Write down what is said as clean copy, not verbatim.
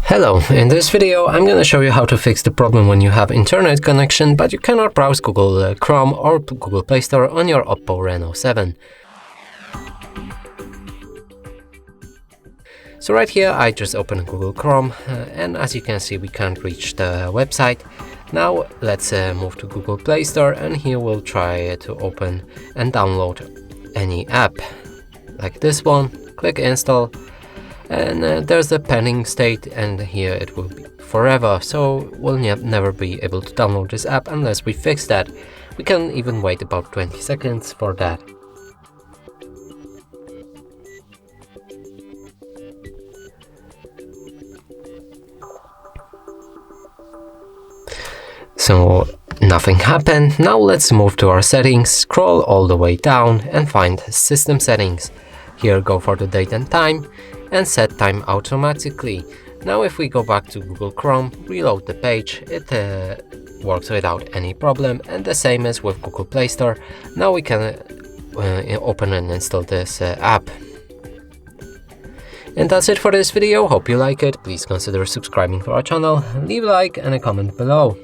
Hello, in this video I'm going to show you how to fix the problem when you have internet connection but you cannot browse Google Chrome or Google Play Store on your Oppo Reno 7. So right here I just opened Google Chrome and as you can see we can't reach the website. Now let's move to Google Play Store, and here we'll try to open and download any app like this one. Click install. And there's the pending state, and here it will be forever, so we'll never be able to download this app unless we fix that. We can even wait about 20 seconds for that. So nothing happened. Now let's move to our settings, scroll all the way down and find system settings. Here go for the date and time and set time automatically. Now if we go back to Google Chrome, reload the page, it works without any problem, and the same as with Google Play Store. Now we can open and install this app. And that's it for this video. Hope you like it. Please consider subscribing to our channel, leave a like and a comment below.